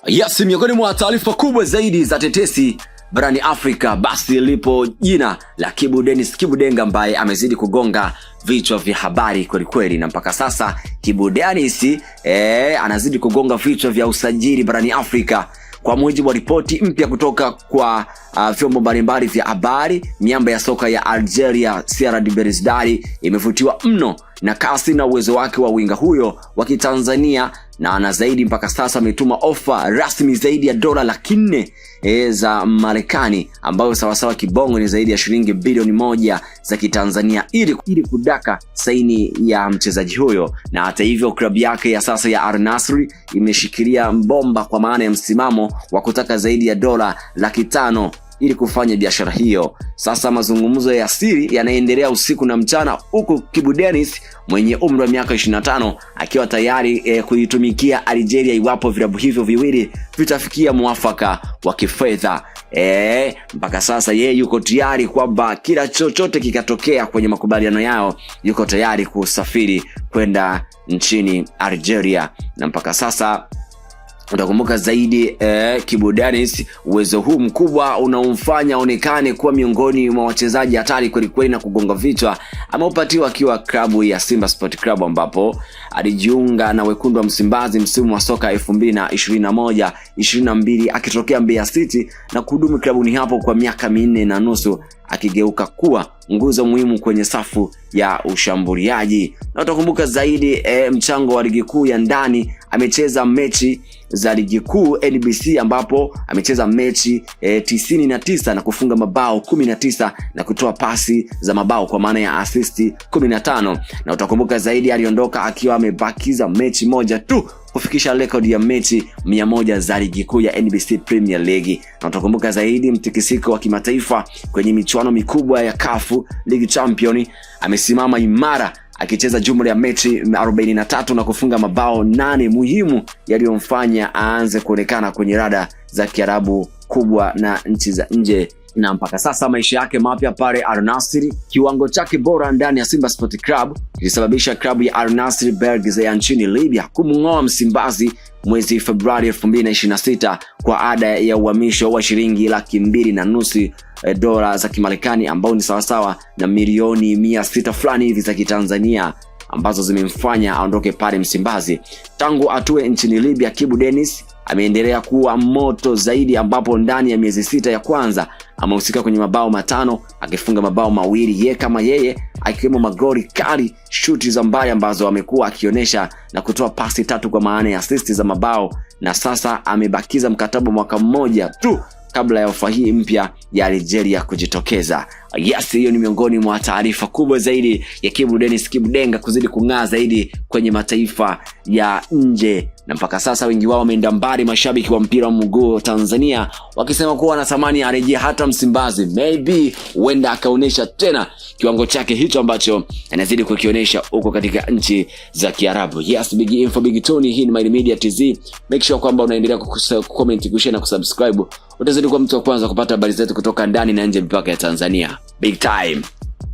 Yes, miongoni mwa taarifa kubwa zaidi za tetesi barani Afrika basi lipo jina la Kibu Denis Kibu Denga ambaye amezidi kugonga vichwa vya habari kweli kweli, na mpaka sasa Kibu Denis anazidi kugonga vichwa vya usajili barani Afrika. Kwa mujibu wa ripoti mpya kutoka kwa vyombo mbalimbali vya habari, miamba ya soka ya Algeria CR Belouizdad imevutiwa mno na kasi na uwezo wake wa winga huyo wa Kitanzania, na ana zaidi mpaka sasa ametuma ofa rasmi zaidi ya dola 400 za Marekani, ambayo sawasawa kibongo ni zaidi ya shilingi bilioni 1 za Kitanzania ili kudaka saini ya mchezaji huyo. Na hata hivyo klabu yake ya sasa ya Al Nassr imeshikilia mbomba kwa maana ya msimamo wa kutaka zaidi ya dola 500 ili kufanya biashara hiyo. Sasa mazungumzo ya siri yanaendelea usiku na mchana, huku Kibu Denis mwenye umri wa miaka 25 akiwa tayari kuitumikia Algeria iwapo vilabu hivyo viwili vitafikia muafaka wa kifedha. Mpaka sasa yeye yuko tayari kwamba kila chochote kikatokea kwenye makubaliano yao, yuko tayari kusafiri kwenda nchini Algeria. Na mpaka sasa utakumbuka zaidi Kibu Denis, uwezo huu mkubwa unaomfanya onekane kuwa miongoni mwa wachezaji hatari kweli kweli na kugonga vichwa, ameupatiwa akiwa klabu ya Simba Sport Club, ambapo alijiunga na wekundu wa Msimbazi msimu wa soka 2021-22 akitokea Mbeya City na kuhudumu klabuni hapo kwa miaka 4.5, akigeuka kuwa nguzo muhimu kwenye safu ya ushambuliaji. Na utakumbuka zaidi mchango wa ligi kuu ya ndani, amecheza mechi za ligi kuu NBC ambapo amecheza mechi 99 na kufunga mabao 19 na kutoa pasi za mabao kwa maana ya assist 15. Na utakumbuka zaidi aliondoka akiwa amebakiza mechi moja tu kufikisha rekodi ya mechi 100 za ligi kuu ya NBC Premier League. Na utakumbuka zaidi mtikisiko wa kimataifa kwenye michuano mikubwa ya CAF League Champion, amesimama imara akicheza jumla ya mechi 43 na kufunga mabao 8 muhimu yaliyomfanya aanze kuonekana kwenye rada za Kiarabu kubwa na nchi za nje. Na mpaka sasa maisha yake mapya pale Al Nassr, kiwango chake bora ndani ya Simba Sport Club kilisababisha klabu ya Al Nassr Berkane ya nchini Libya kumng'oa Msimbazi mwezi Februari 2026 kwa ada ya uhamisho wa shilingi 2.5 dola za Kimarekani, ambao ni sawasawa na milioni 600 fulani hivi za Kitanzania, ambazo zimemfanya aondoke pale Msimbazi. Tangu atue nchini Libya, Kibu Denis ameendelea kuwa moto zaidi, ambapo ndani ya miezi 6 ya kwanza amehusika kwenye mabao 5, akifunga mabao 2 kama yeye, akiwemo magoli kali, shuti za mbali ambazo amekuwa akionyesha, na kutoa pasi 3 kwa maana ya assist za mabao. Na sasa amebakiza mkataba mwaka mmoja tu kabla ya ofa hii mpya ya Algeria kujitokeza. Yes, hiyo ni miongoni mwa taarifa kubwa zaidi ya Kibu Denis Kibu Denga kuzidi kung'aa zaidi kwenye mataifa ya nje. Na mpaka sasa wengi wao wameenda mbali, mashabiki wa mpira wa mguu Tanzania wakisema kuwa anatamani arejea hata Msimbazi, maybe huenda akaonesha tena kiwango chake hicho ambacho anazidi kukionyesha huko katika nchi za Kiarabu. Yes, Big Info Big Tony, hii ni My Media TZ. Make sure kwamba unaendelea kucomment, kushare na kusubscribe. Utazidi kuwa mtu wa kwanza kupata habari zetu kutoka ndani na nje mpaka ya Tanzania. Big time.